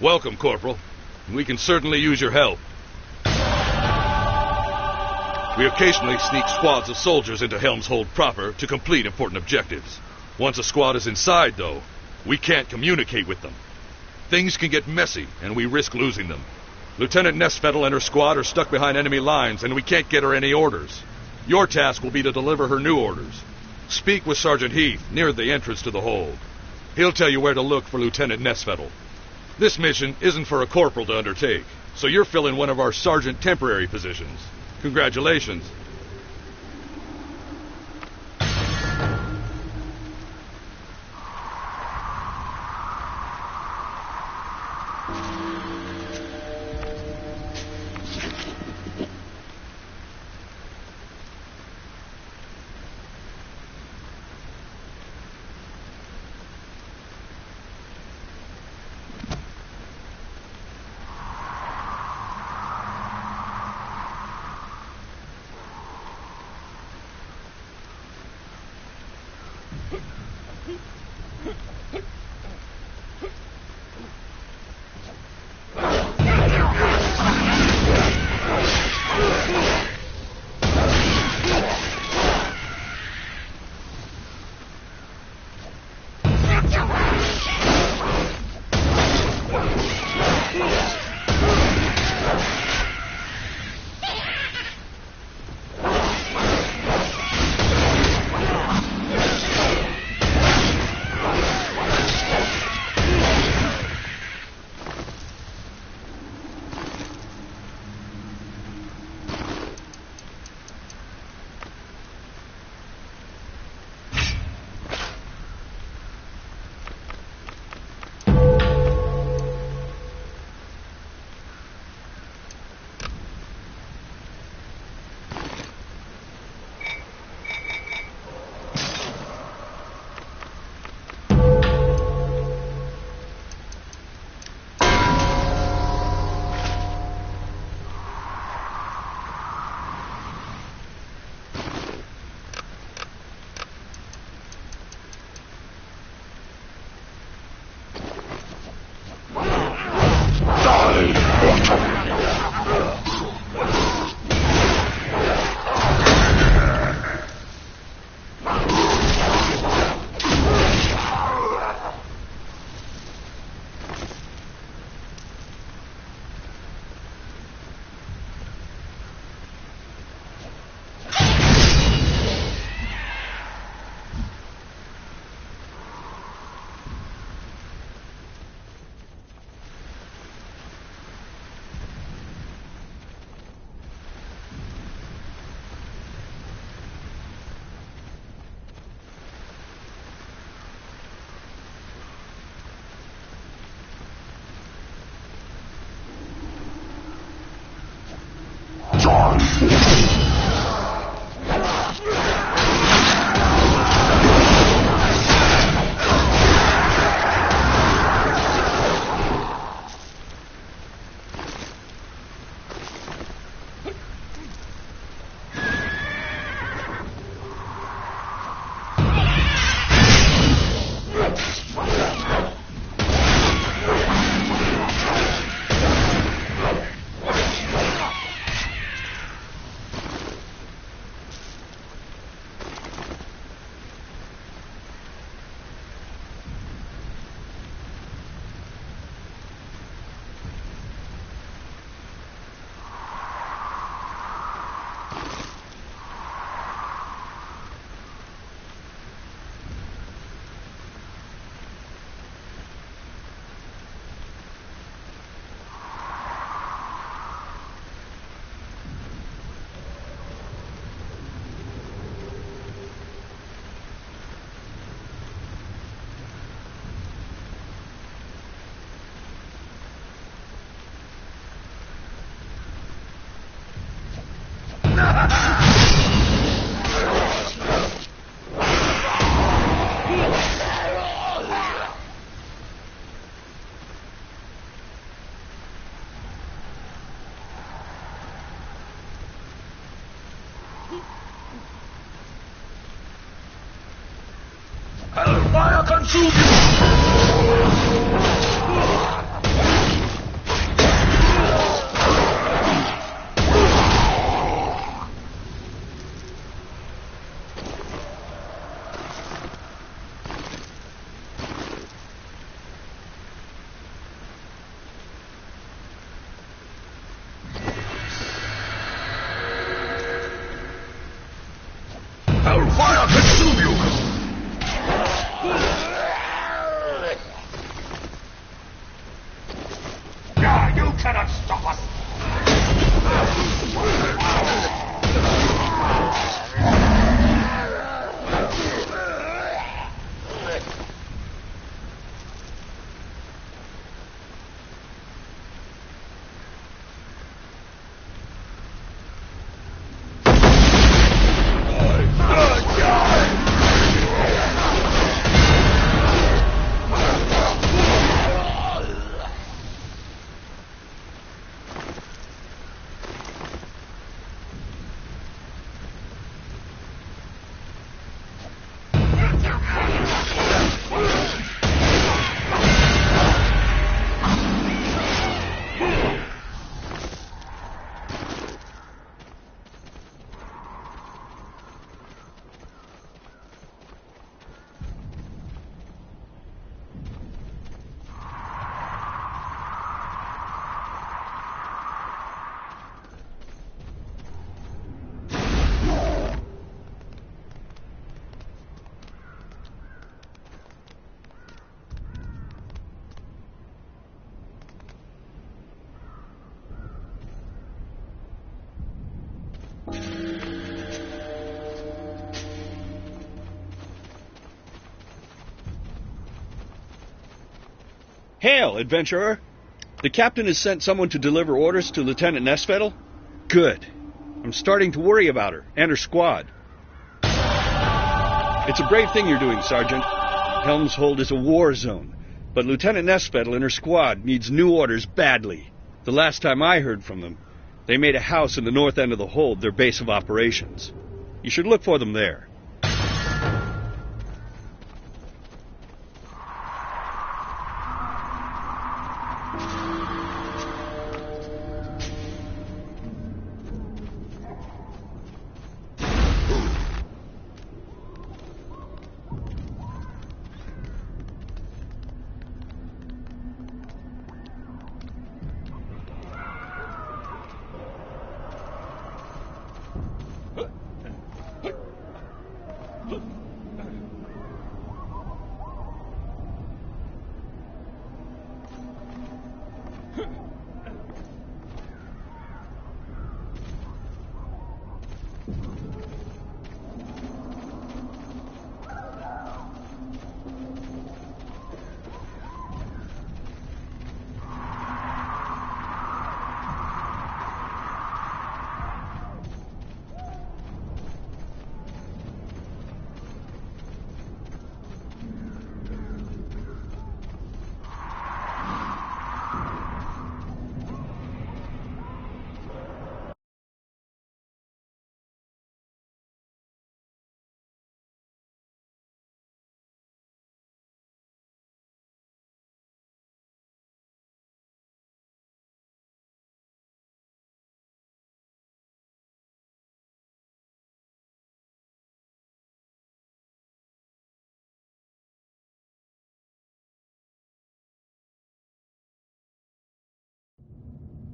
Welcome, Corporal. We can certainly use your help. We occasionally sneak squads of soldiers into Helm's Hold proper to complete important objectives. Once a squad is inside, though, we can't communicate with them. Things can get messy, and we risk losing them. Lieutenant Nesfettel and her squad are stuck behind enemy lines, and we can't get her any orders. Your task will be to deliver her new orders. Speak with Sergeant Heath near the entrance to the hold. He'll tell you where to look for Lieutenant Nesfettel. This mission isn't for a corporal to undertake, so you're filling one of our sergeant temporary positions. Congratulations. Hellfire consume you! cannot stop us. Hail, adventurer! The captain has sent someone to deliver orders to Lieutenant Nesvettel? Good. I'm starting to worry about her and her squad. It's a brave thing you're doing, Sergeant. Helm's Hold is a war zone, but Lieutenant Nesvettel and her squad needs new orders badly. The last time I heard from them, they made a house in the north end of the hold their base of operations. You should look for them there.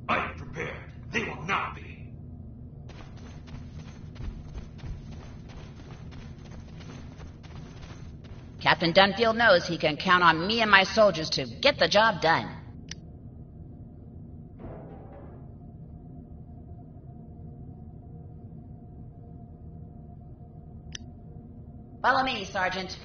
I am prepared. They will not be. Captain Dunfield knows he can count on me and my soldiers to get the job done. Follow me, Sergeant.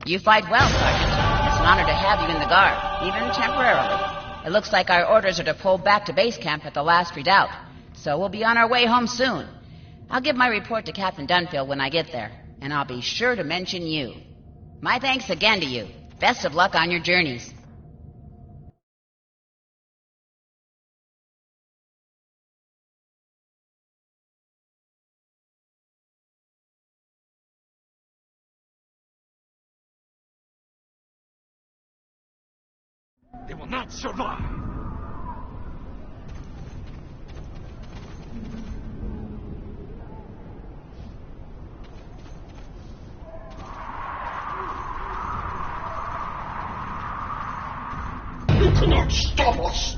You fight well, Sergeant. It's an honor to have you in the Guard, even temporarily. It looks like our orders are to pull back to base camp at the last redoubt, so we'll be on our way home soon. I'll give my report to Captain Dunfield when I get there, and I'll be sure to mention you. My thanks again to you. Best of luck on your journeys. They will not survive. You cannot stop us!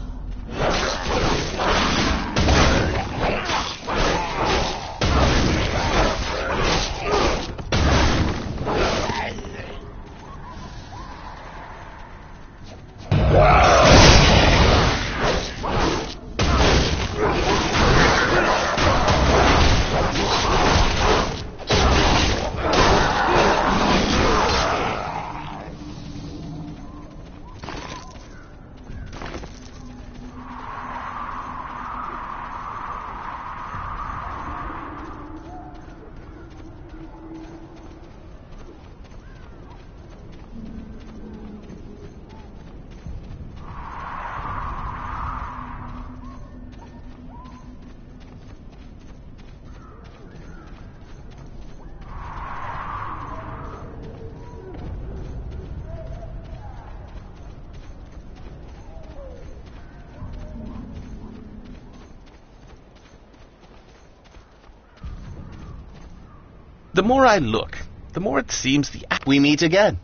The more I look, the more it seems we meet again.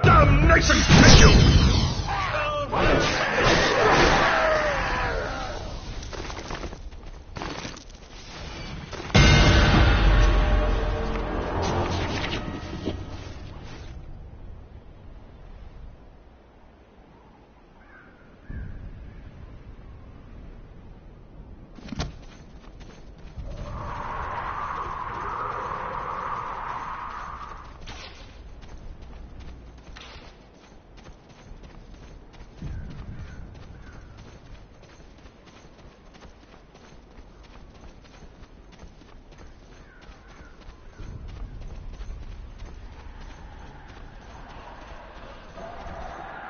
Damnation take you!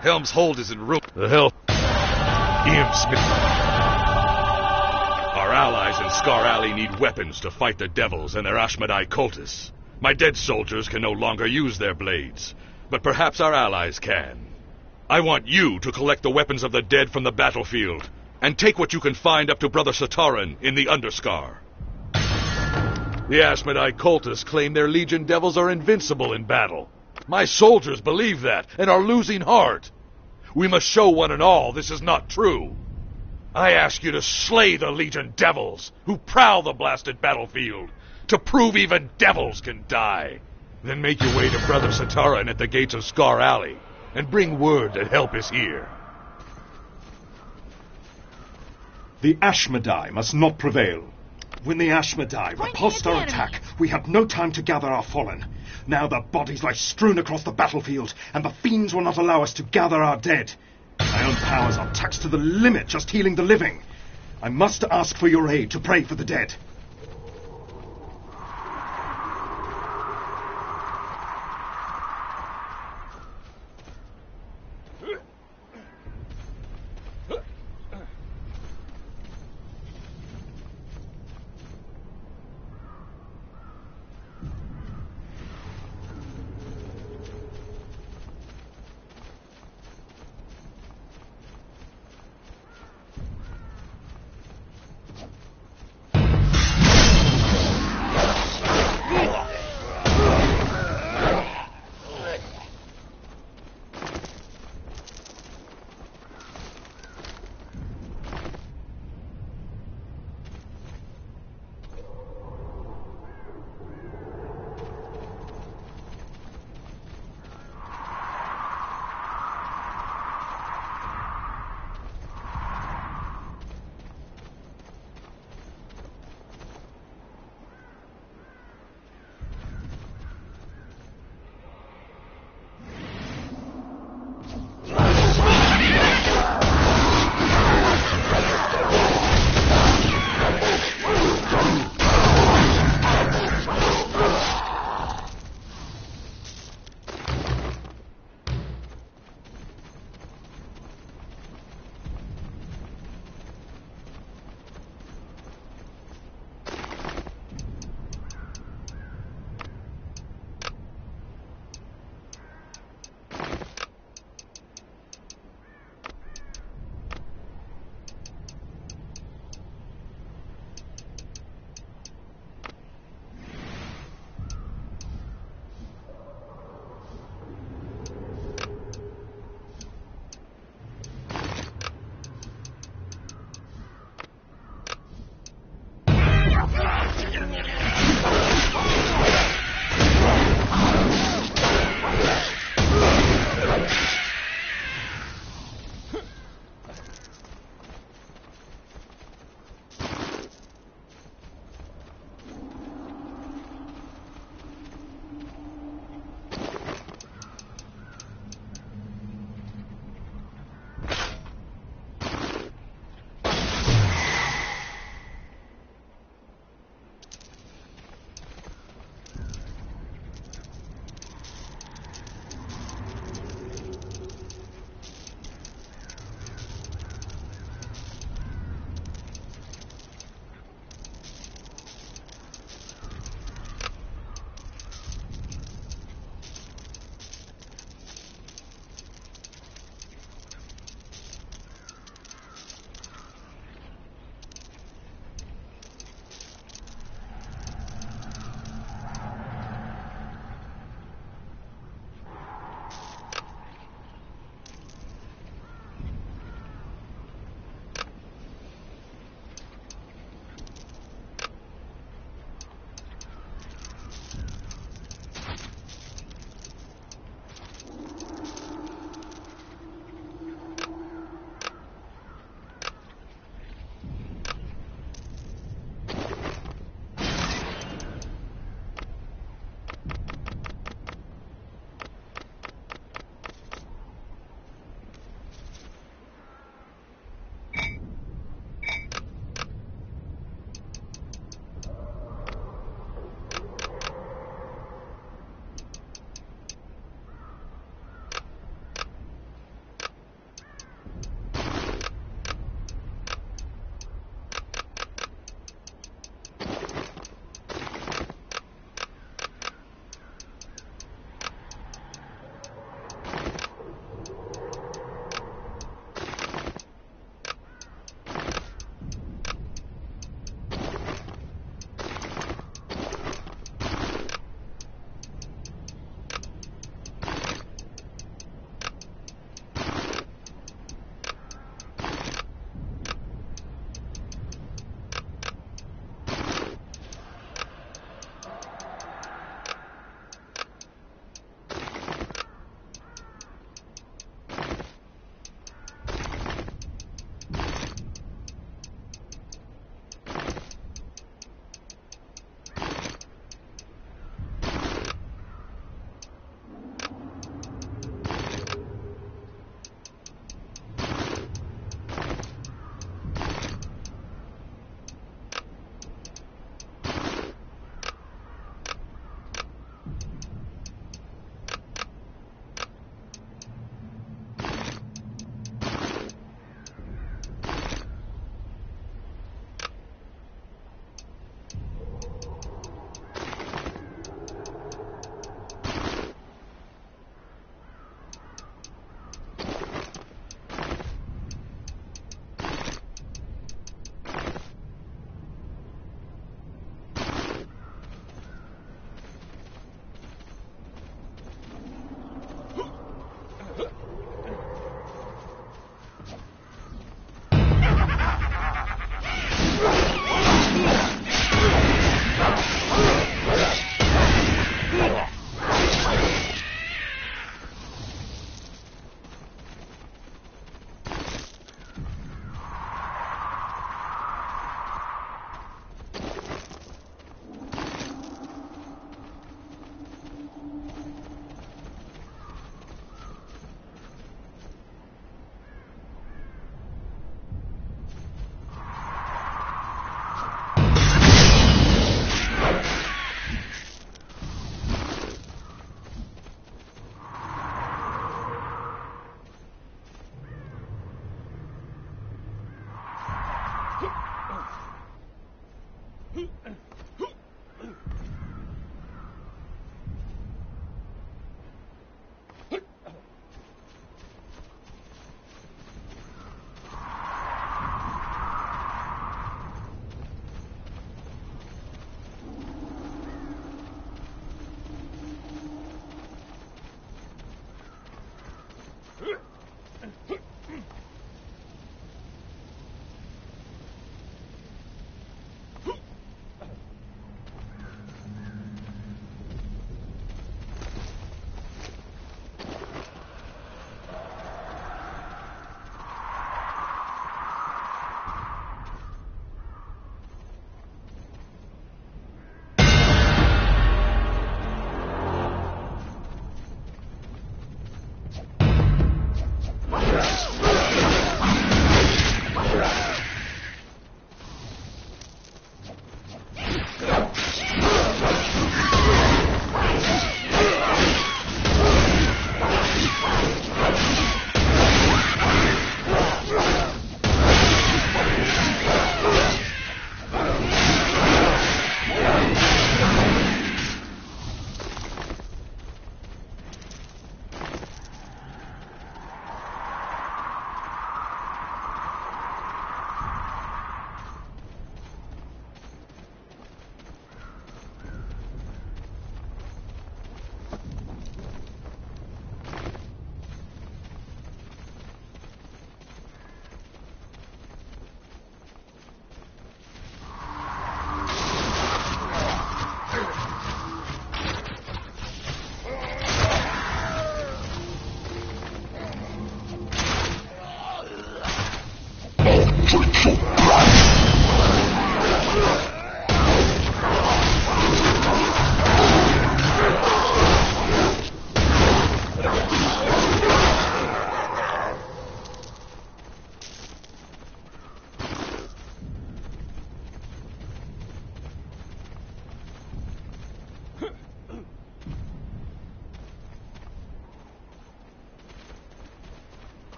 Helm's hold is in ruin. The hell? Ian Smith. Our allies in Scar Alley need weapons to fight the devils and their Ashmedai cultists. My dead soldiers can no longer use their blades, but perhaps our allies can. I want you to collect the weapons of the dead from the battlefield, and take what you can find up to Brother Sataran in the Underscar. The Ashmedai cultists claim their Legion devils are invincible in battle. My soldiers believe that, and are losing heart. We must show one and all this is not true. I ask you to slay the Legion devils who prowl the blasted battlefield, to prove even devils can die. Then make your way to Brother Sataran at the gates of Scar Alley, and bring word that help is here. The Ashmedai must not prevail. When the Ashmedai repulsed our attack, we had no time to gather our fallen. Now the bodies lie strewn across the battlefield, and the fiends will not allow us to gather our dead. My own powers are taxed to the limit just healing the living. I must ask for your aid to pray for the dead.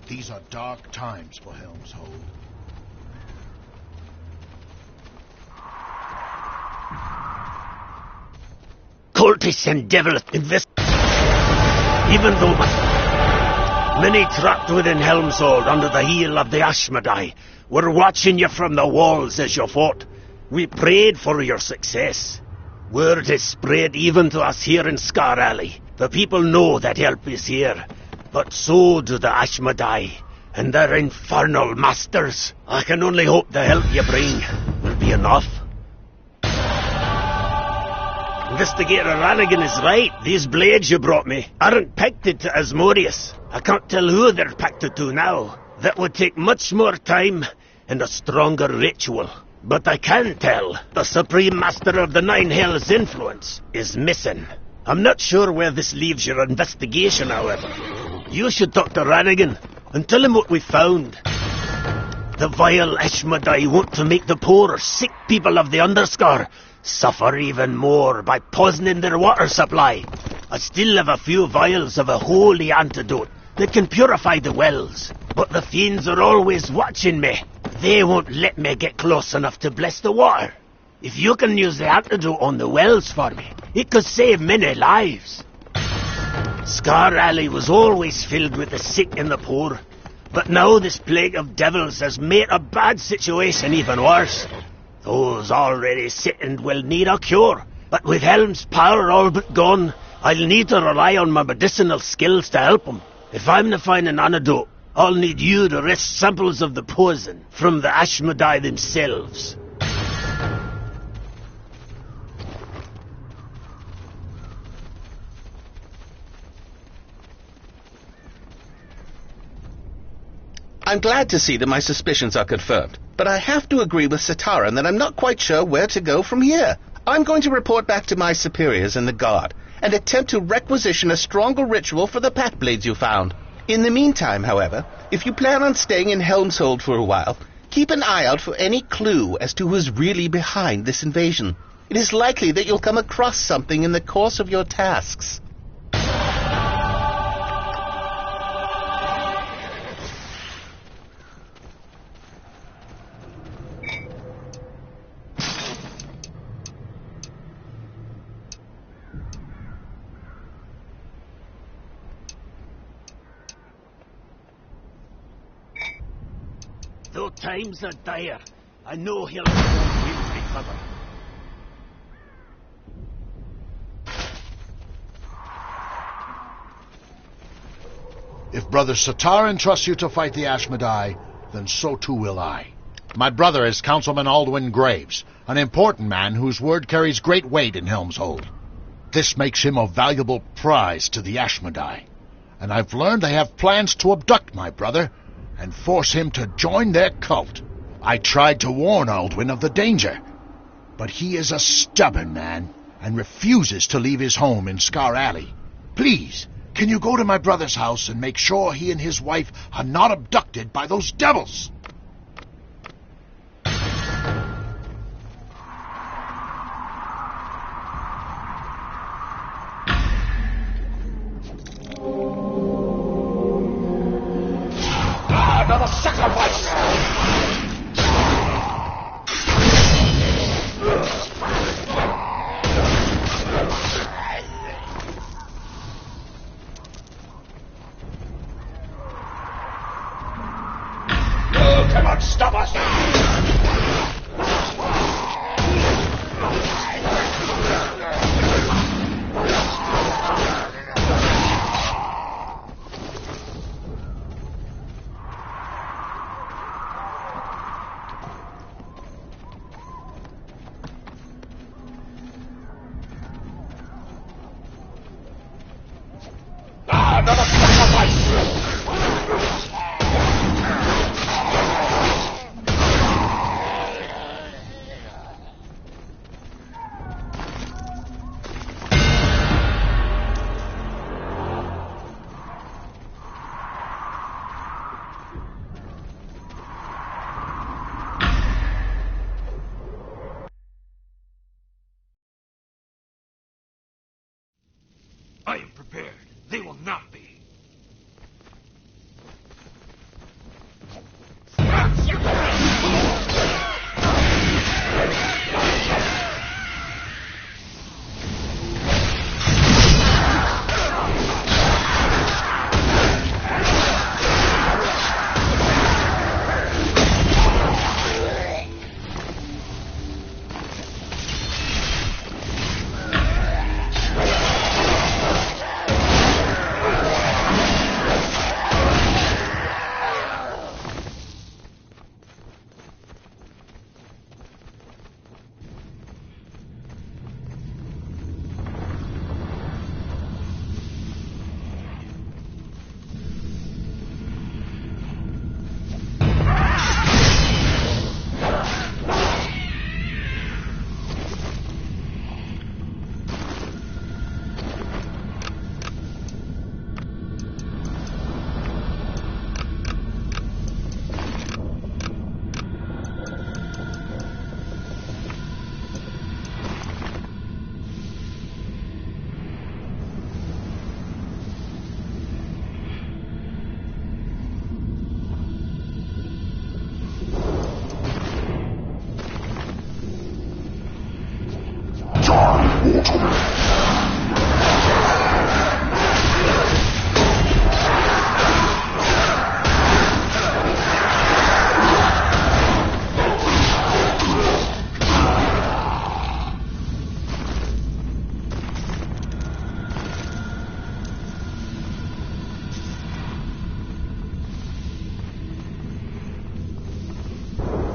These are dark times for Helm's Hold. Cultists and devils invest. Even though many trapped within Helm's Hold under the heel of the Ashmedai were watching you from the walls as you fought, we prayed for your success. Word is spread even to us here in Scar Alley. The people know that help is here, but so do the Ashmedai and their infernal masters. I can only hope the help you bring will be enough. Investigator Rannigan is right. These blades you brought me aren't picted to Asmodeus. I can't tell who they're picted to now. That would take much more time and a stronger ritual. But I can tell the Supreme Master of the Nine Hells' influence is missing. I'm not sure where this leaves your investigation, however. You should talk to Rannigan and tell him what we found. The vile Ashmedai want to make the poor, sick people of the Underscar suffer even more by poisoning their water supply. I still have a few vials of a holy antidote that can purify the wells, but the fiends are always watching me. They won't let me get close enough to bless the water. If you can use the antidote on the wells for me, it could save many lives. Scar Alley was always filled with the sick and the poor, but now this plague of devils has made a bad situation even worse. Those already sickened will need a cure, but with Helm's power all but gone, I'll need to rely on my medicinal skills to help them. If I'm to find an antidote, I'll need you to wrest samples of the poison from the Ashmedai themselves. I'm glad to see that my suspicions are confirmed, but I have to agree with Sitaran that I'm not quite sure where to go from here. I'm going to report back to my superiors in the Guard and attempt to requisition a stronger ritual for the pack blades you found. In the meantime, however, if you plan on staying in Helm's Hold for a while, keep an eye out for any clue as to who's really behind this invasion. It is likely that you'll come across something in the course of your tasks. Though times are dire, I know he'll recover. If Brother Sitar entrusts you to fight the Ashmedai, then so too will I. My brother is Councilman Aldwin Graves, an important man whose word carries great weight in Helm's Hold. This makes him a valuable prize to the Ashmedai, and I've learned they have plans to abduct my brother and force him to join their cult. I tried to warn Aldwin of the danger, but he is a stubborn man and refuses to leave his home in Scar Alley. Please, can you go to my brother's house and make sure he and his wife are not abducted by those devils? Another sacrifice! You cannot stop us! Another sacrifice! I am prepared. They will not be.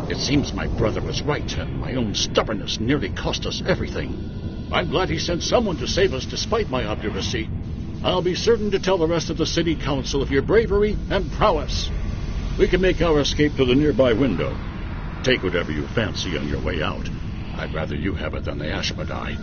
It seems my brother was right, and my own stubbornness nearly cost us everything. I'm glad he sent someone to save us despite my obduracy. I'll be certain to tell the rest of the city council of your bravery and prowess. We can make our escape to the nearby window. Take whatever you fancy on your way out. I'd rather you have it than the Ashmedai.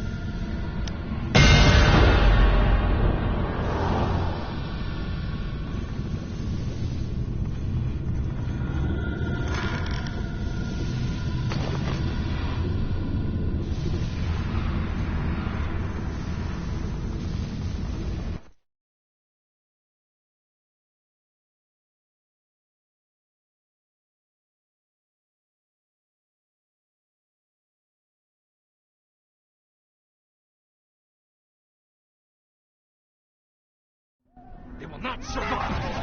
They will not survive!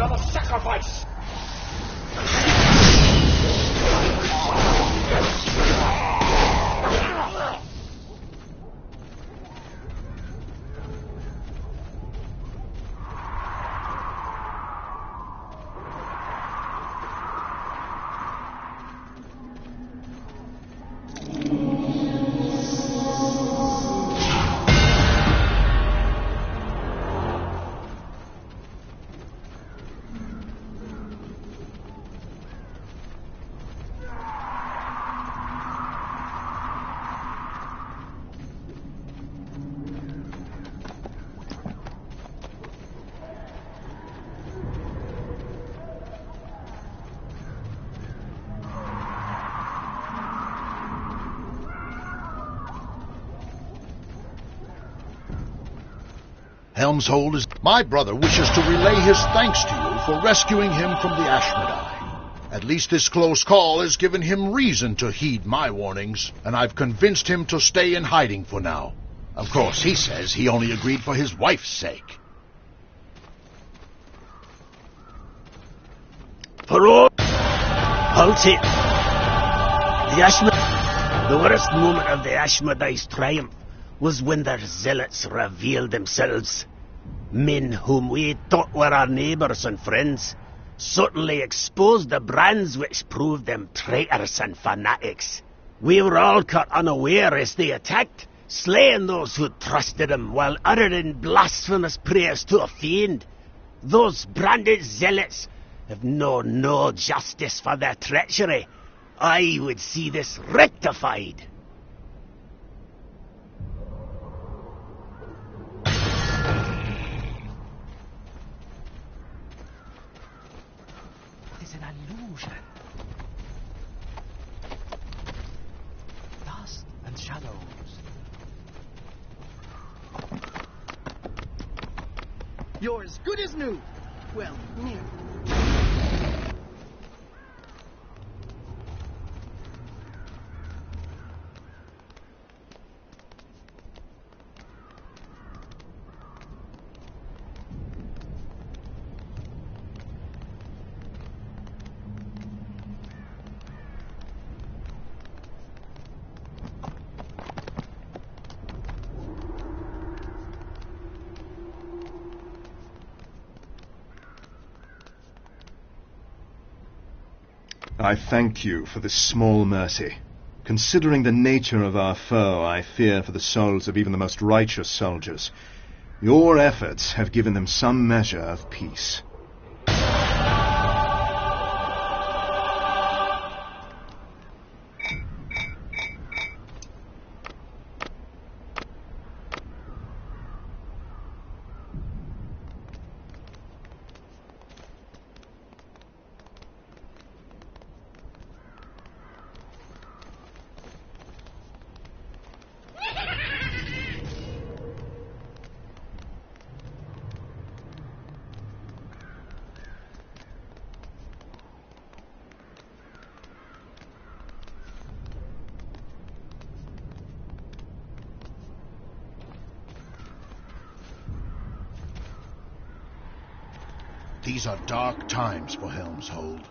another sacrifice! Helm's Hold is... My brother wishes to relay his thanks to you for rescuing him from the Ashmedai. At least this close call has given him reason to heed my warnings, and I've convinced him to stay in hiding for now. Of course, he says he only agreed for his wife's sake. For all... I'll take... The worst moment of the Ashmedai's triumph was when their zealots revealed themselves. Men whom we thought were our neighbours and friends certainly exposed the brands which proved them traitors and fanatics. We were all caught unaware as they attacked, slaying those who trusted them while uttering blasphemous prayers to a fiend. Those branded zealots have known no justice for their treachery. I would see this rectified. It's an illusion. Dust and shadows. You're as good as new. Well, near. I thank you for this small mercy. Considering the nature of our foe, I fear for the souls of even the most righteous soldiers. Your efforts have given them some measure of peace. These are dark times for Helm's Hold.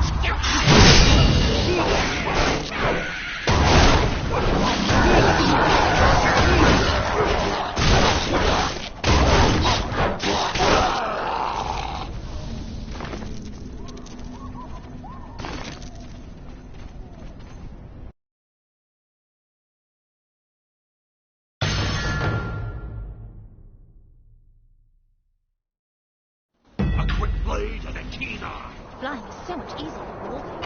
A quick blade and a keen eye. Flying is so much easier than walking.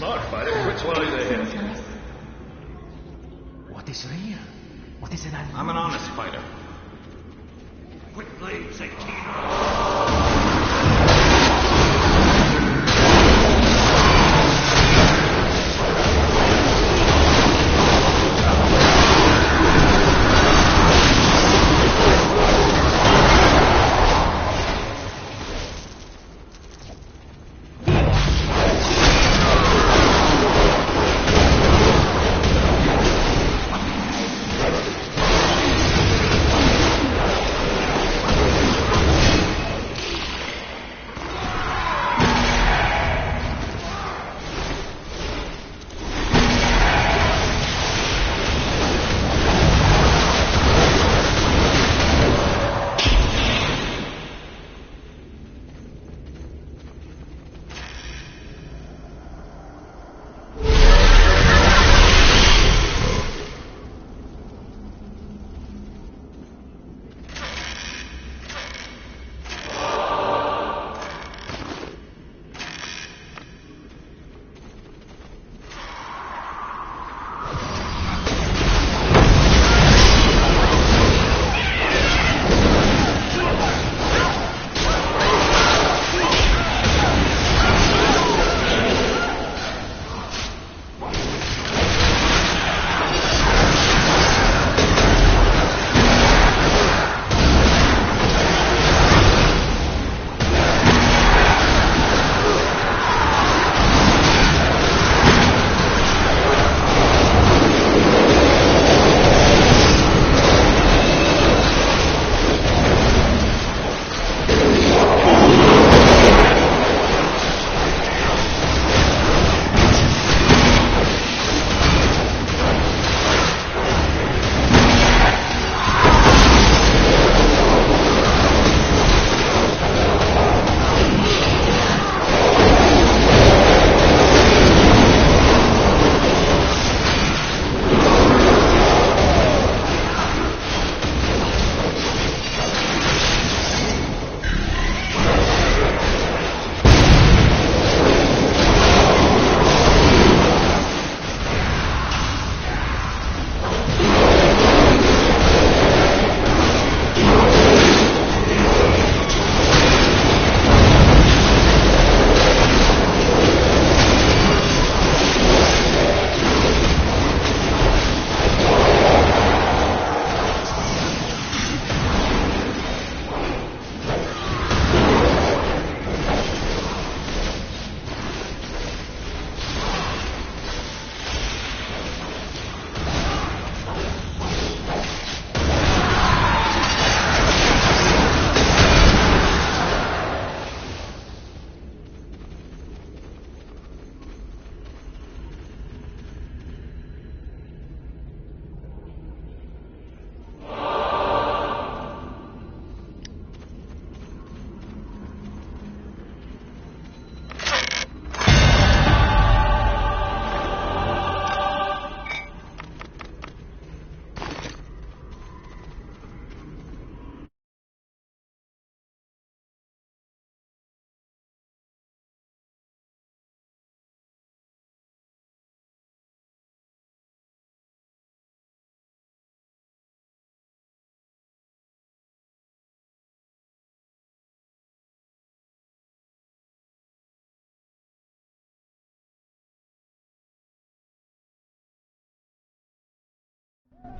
Smart fighter, quit swallowing the head. What is real? What is an animal? I'm an honest fighter. Quick blades, 18.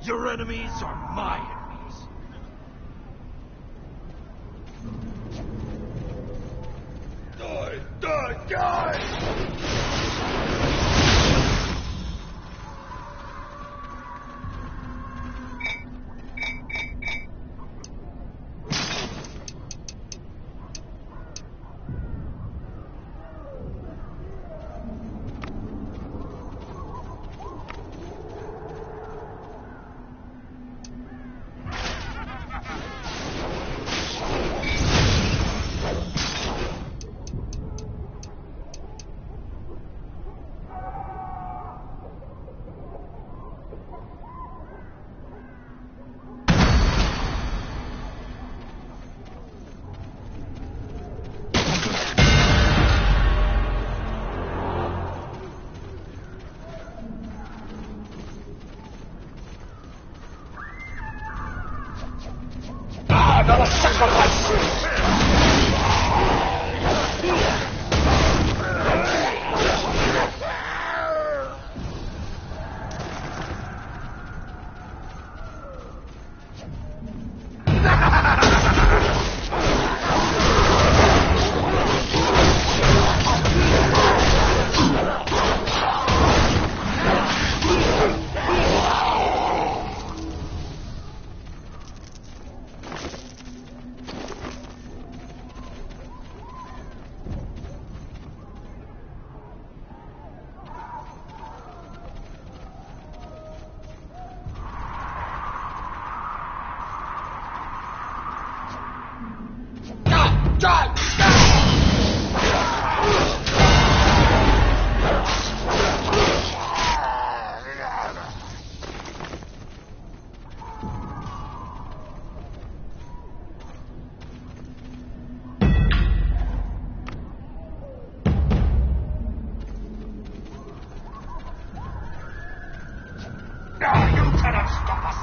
Your enemies are my enemies. Die! Die! Die! You cannot stop us.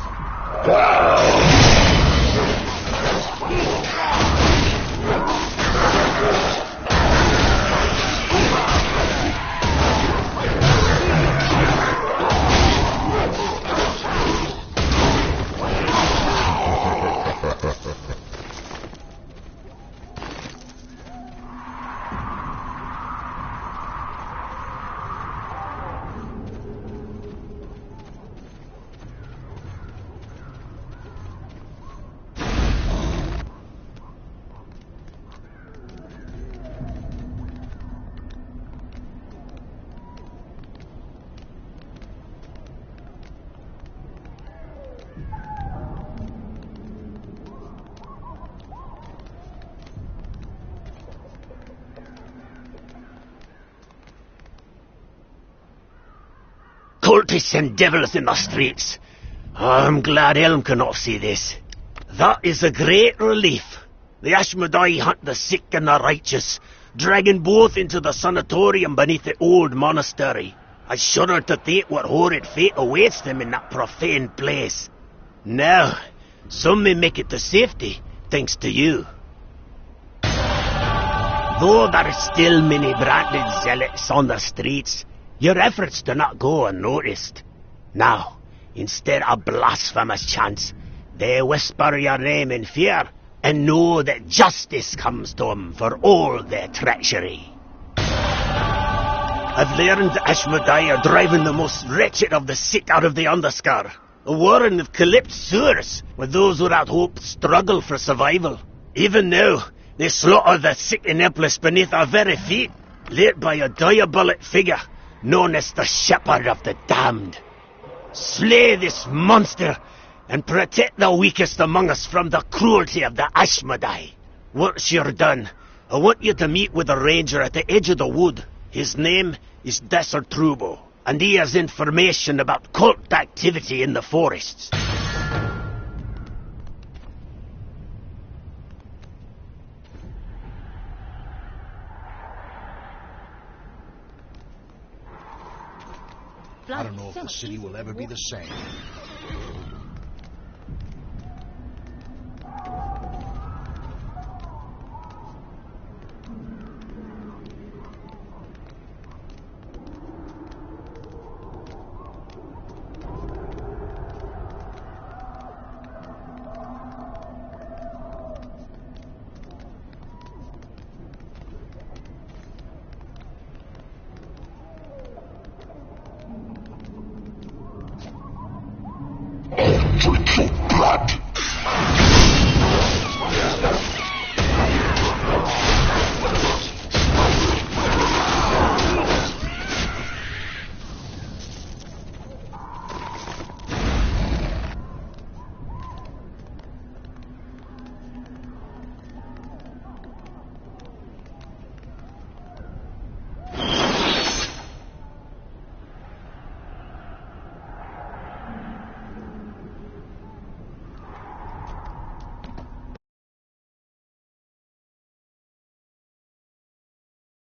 Cultists and devils in the streets. I'm glad Helm cannot see this. That is a great relief. The Ashmedai hunt the sick and the righteous, dragging both into the sanatorium beneath the old monastery. I shudder to think what horrid fate awaits them in that profane place. Now, some may make it to safety, thanks to you. Though there are still many branded zealots on the streets, your efforts do not go unnoticed. Now, instead of blasphemous chants, they whisper your name in fear and know that justice comes to them for all their treachery. I've learned that Ashmedai are driving the most wretched of the sick out of the Underscar. A warren of collapsed sewers, where those without hope struggle for survival. Even now, they slaughter the sick and helpless beneath our very feet, led by a diabolic figure known as the Shepherd of the Damned. Slay this monster and protect the weakest among us from the cruelty of the Ashmedai. Once you're done, I want you to meet with a ranger at the edge of the wood. His name is Desert Trubo, and he has information about cult activity in the forests. I don't know if the city will ever be the same.